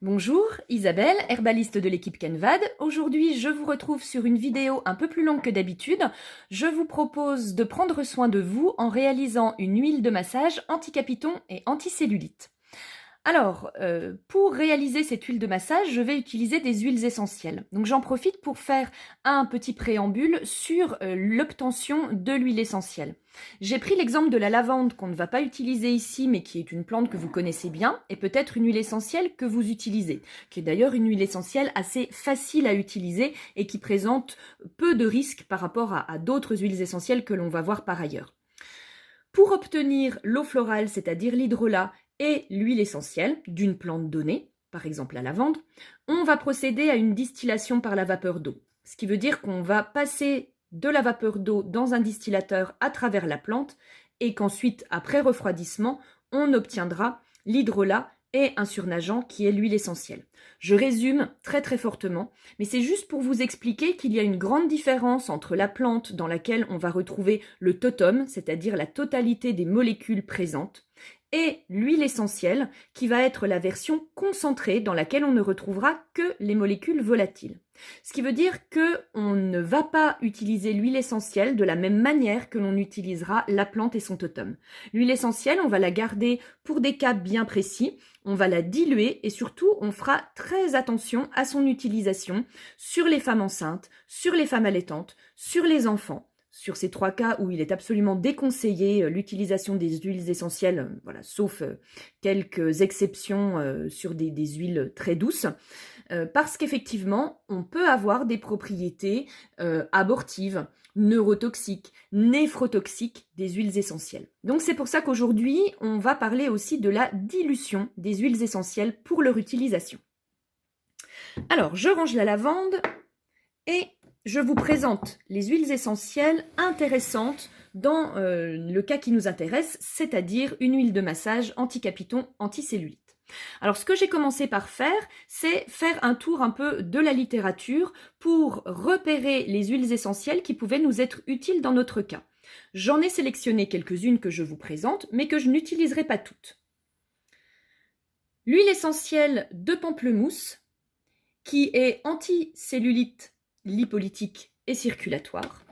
Bonjour, Isabelle, herbaliste de l'équipe Kenvad. Aujourd'hui, je vous retrouve sur une vidéo un peu plus longue que d'habitude. Je vous propose de prendre soin de vous en réalisant une huile de massage anti-capiton et anti-cellulite. Alors, pour réaliser cette huile de massage, je vais utiliser des huiles essentielles. Donc j'en profite pour faire un petit préambule sur l'obtention de l'huile essentielle. J'ai pris l'exemple de la lavande qu'on ne va pas utiliser ici, mais qui est une plante que vous connaissez bien, et peut-être une huile essentielle que vous utilisez, qui est d'ailleurs une huile essentielle assez facile à utiliser et qui présente peu de risques par rapport à d'autres huiles essentielles que l'on va voir par ailleurs. Pour obtenir l'eau florale, c'est-à-dire l'hydrolat, et l'huile essentielle d'une plante donnée, par exemple la lavande, on va procéder à une distillation par la vapeur d'eau. Ce qui veut dire qu'on va passer de la vapeur d'eau dans un distillateur à travers la plante et qu'ensuite, après refroidissement, on obtiendra l'hydrolat et un surnageant qui est l'huile essentielle. Je résume très fortement, mais c'est juste pour vous expliquer qu'il y a une grande différence entre la plante dans laquelle on va retrouver le totum, c'est-à-dire la totalité des molécules présentes, et l'huile essentielle, qui va être la version concentrée dans laquelle on ne retrouvera que les molécules volatiles. Ce qui veut dire qu'on ne va pas utiliser l'huile essentielle de la même manière que l'on utilisera la plante et son totem. L'huile essentielle, on va la garder pour des cas bien précis, on va la diluer et surtout on fera très attention à son utilisation sur les femmes enceintes, sur les femmes allaitantes, sur les enfants. Sur ces trois cas où il est absolument déconseillé l'utilisation des huiles essentielles, voilà, sauf quelques exceptions sur des huiles très douces, parce qu'effectivement, on peut avoir des propriétés abortives, neurotoxiques, néphrotoxiques des huiles essentielles. Donc c'est pour ça qu'aujourd'hui, on va parler aussi de la dilution des huiles essentielles pour leur utilisation. Alors, je range la lavande et je vous présente les huiles essentielles intéressantes dans le cas qui nous intéresse, c'est-à-dire une huile de massage anti-capiton, anti-cellulite. Alors ce que j'ai commencé par faire, c'est faire un tour un peu de la littérature pour repérer les huiles essentielles qui pouvaient nous être utiles dans notre cas. J'en ai sélectionné quelques-unes que je vous présente, mais que je n'utiliserai pas toutes. L'huile essentielle de pamplemousse, qui est anti-cellulite, lipolytique et circulatoire.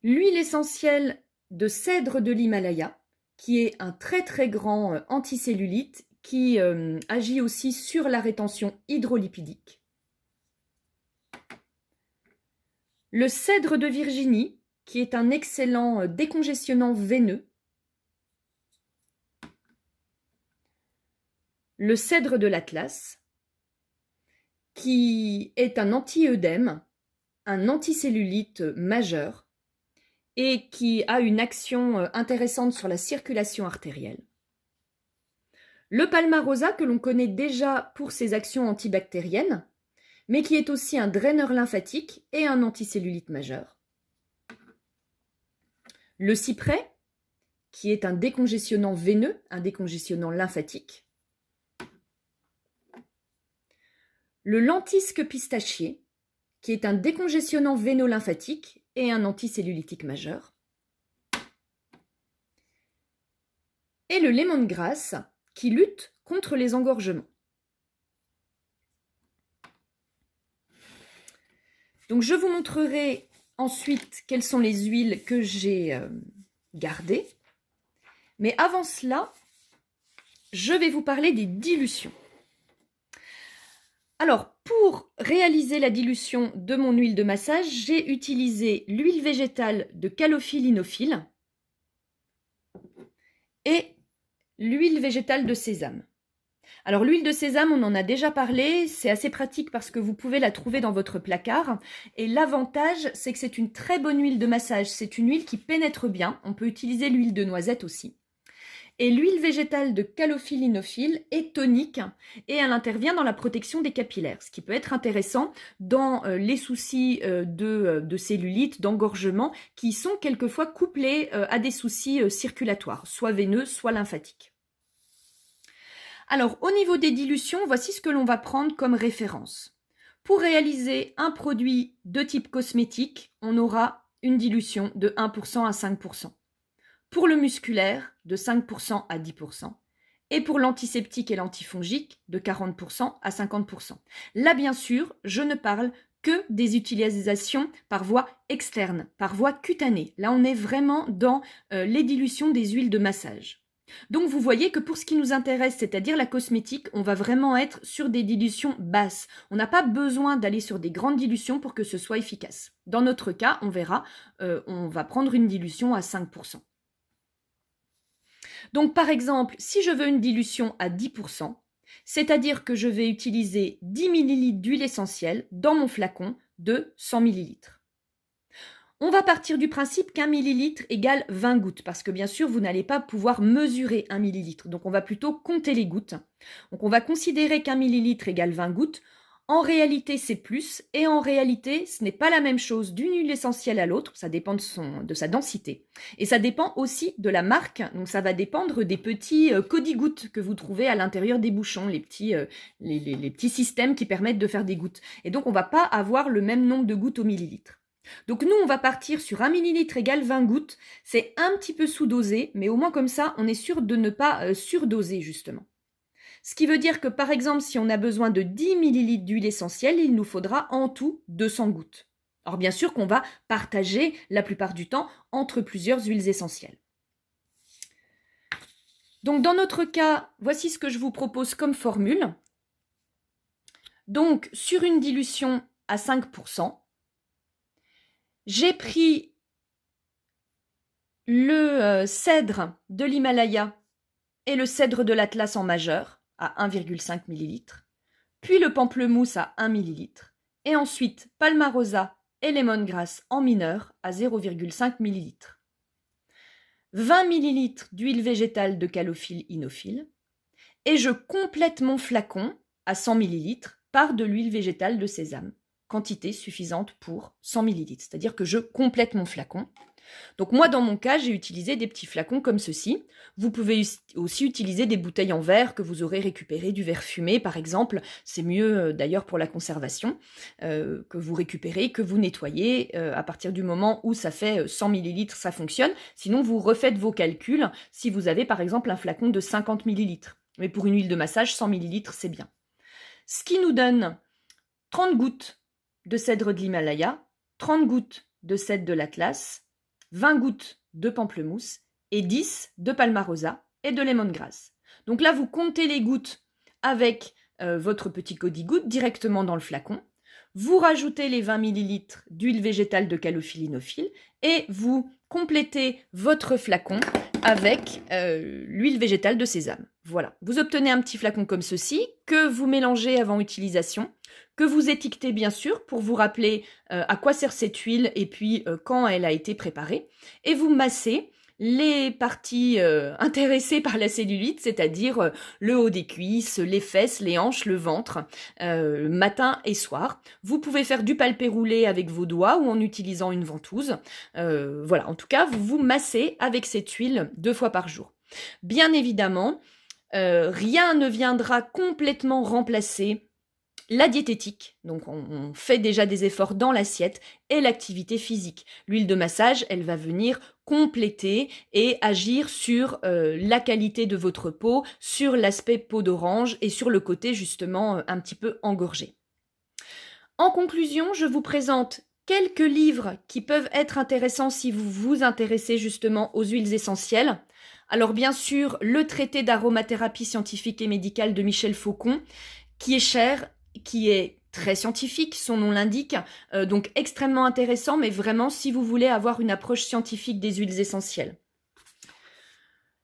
L'huile essentielle de cèdre de l'Himalaya, qui est un très grand anticellulite qui agit aussi sur la rétention hydrolipidique. Le cèdre de Virginie, qui est un excellent décongestionnant veineux. Le cèdre de l'Atlas, qui est un anti-œdème, un anticellulite majeur et qui a une action intéressante sur la circulation artérielle. Le Palmarosa, que l'on connaît déjà pour ses actions antibactériennes, mais qui est aussi un draineur lymphatique et un anticellulite majeur. Le cyprès, qui est un décongestionnant veineux, un décongestionnant lymphatique. Le lentisque pistachier, qui est un décongestionnant véno-lymphatique et un anticellulitique majeur. Et le lemongrass, qui lutte contre les engorgements. Donc je vous montrerai ensuite quelles sont les huiles que j'ai gardées. Mais avant cela, je vais vous parler des dilutions. Alors, pour réaliser la dilution de mon huile de massage, j'ai utilisé l'huile végétale de calophylle et l'huile végétale de sésame. Alors l'huile de sésame, on en a déjà parlé, c'est assez pratique parce que vous pouvez la trouver dans votre placard. Et l'avantage, c'est que c'est une très bonne huile de massage, c'est une huile qui pénètre bien. On peut utiliser l'huile de noisette aussi. Et l'huile végétale de calophylle est tonique et elle intervient dans la protection des capillaires, ce qui peut être intéressant dans les soucis de cellulite, d'engorgement, qui sont quelquefois couplés à des soucis circulatoires, soit veineux, soit lymphatiques. Alors, au niveau des dilutions, voici ce que l'on va prendre comme référence. Pour réaliser un produit de type cosmétique, on aura une dilution de 1% à 5%. Pour le musculaire, de 5% à 10%, et pour l'antiseptique et l'antifongique, de 40% à 50%. Là, bien sûr, je ne parle que des utilisations par voie externe, par voie cutanée. Là, on est vraiment dans les dilutions des huiles de massage. Donc, vous voyez que pour ce qui nous intéresse, c'est-à-dire la cosmétique, on va vraiment être sur des dilutions basses. On n'a pas besoin d'aller sur des grandes dilutions pour que ce soit efficace. Dans notre cas, on verra, on va prendre une dilution à 5%. Donc, par exemple, si je veux une dilution à 10%, c'est-à-dire que je vais utiliser 10 ml d'huile essentielle dans mon flacon de 100 ml. On va partir du principe qu'un millilitre égale 20 gouttes, parce que bien sûr, vous n'allez pas pouvoir mesurer un millilitre. Donc, on va plutôt compter les gouttes. Donc, on va considérer qu'un millilitre égale 20 gouttes. En réalité, c'est plus, et en réalité, ce n'est pas la même chose d'une huile essentielle à l'autre, ça dépend de sa densité. Et ça dépend aussi de la marque, donc ça va dépendre des petits codi-gouttes que vous trouvez à l'intérieur des bouchons, les petits systèmes qui permettent de faire des gouttes. Et donc, on ne va pas avoir le même nombre de gouttes au millilitre. Donc nous, on va partir sur 1 millilitre égale 20 gouttes. C'est un petit peu sous-dosé, mais au moins comme ça, on est sûr de ne pas surdoser justement. Ce qui veut dire que par exemple, si on a besoin de 10 ml d'huile essentielle, il nous faudra en tout 200 gouttes. Alors bien sûr qu'on va partager la plupart du temps entre plusieurs huiles essentielles. Donc dans notre cas, voici ce que je vous propose comme formule. Donc sur une dilution à 5%, j'ai pris le cèdre de l'Himalaya et le cèdre de l'Atlas en majeur à 1,5 ml, puis le pamplemousse à 1 ml, et ensuite Palmarosa et lemongrass en mineur à 0,5 ml. 20 ml d'huile végétale de calophylle inophile, et je complète mon flacon à 100 ml par de l'huile végétale de sésame, quantité suffisante pour 100 ml, c'est-à-dire que je complète mon flacon. Donc moi, dans mon cas, j'ai utilisé des petits flacons comme ceci. Vous pouvez aussi utiliser des bouteilles en verre que vous aurez récupérées du verre fumé, par exemple. C'est mieux d'ailleurs pour la conservation, que vous récupérez, que vous nettoyez. À partir du moment où ça fait 100 ml, ça fonctionne. Sinon, vous refaites vos calculs si vous avez par exemple un flacon de 50 ml. Mais pour une huile de massage, 100 ml, c'est bien. Ce qui nous donne 30 gouttes de cèdre de l'Himalaya, 30 gouttes de cèdre de l'Atlas, 20 gouttes de pamplemousse et 10 de palmarosa et de lemongrass. Donc là, vous comptez les gouttes avec votre petit codi-goutte directement dans le flacon. Vous rajoutez les 20 ml d'huile végétale de calophylle inophile et vous complétez votre flacon avec l'huile végétale de sésame. Voilà, vous obtenez un petit flacon comme ceci que vous mélangez avant utilisation, que vous étiquetez bien sûr pour vous rappeler à quoi sert cette huile et puis quand elle a été préparée. Et vous massez les parties intéressées par la cellulite, c'est-à-dire le haut des cuisses, les fesses, les hanches, le ventre, matin et soir. Vous pouvez faire du palpé roulé avec vos doigts ou en utilisant une ventouse. Voilà, en tout cas, vous vous massez avec cette huile 2 fois par jour. Bien évidemment, rien ne viendra complètement remplacer la diététique, donc on fait déjà des efforts dans l'assiette, et l'activité physique. L'huile de massage, elle va venir compléter et agir sur la qualité de votre peau, sur l'aspect peau d'orange et sur le côté justement un petit peu engorgé. En conclusion, je vous présente quelques livres qui peuvent être intéressants si vous vous intéressez justement aux huiles essentielles. Alors bien sûr, le traité d'aromathérapie scientifique et médicale de Michel Faucon, qui est cher, qui est très scientifique, son nom l'indique, donc extrêmement intéressant, mais vraiment si vous voulez avoir une approche scientifique des huiles essentielles.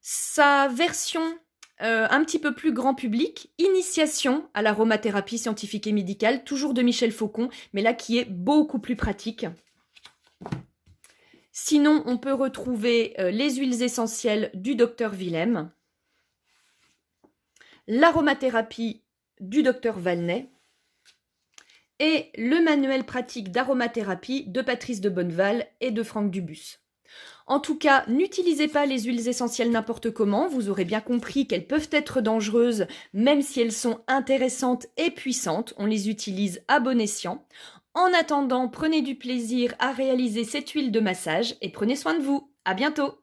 Sa version un petit peu plus grand public, Initiation à l'aromathérapie scientifique et médicale, toujours de Michel Faucon, mais là qui est beaucoup plus pratique. Sinon, on peut retrouver les huiles essentielles du docteur Willem, l'aromathérapie du docteur Valnet, et le manuel pratique d'aromathérapie de Patrice de Bonneval et de Franck Dubus. En tout cas, n'utilisez pas les huiles essentielles n'importe comment, vous aurez bien compris qu'elles peuvent être dangereuses, même si elles sont intéressantes et puissantes, on les utilise à bon escient. En attendant, prenez du plaisir à réaliser cette huile de massage et prenez soin de vous. À bientôt!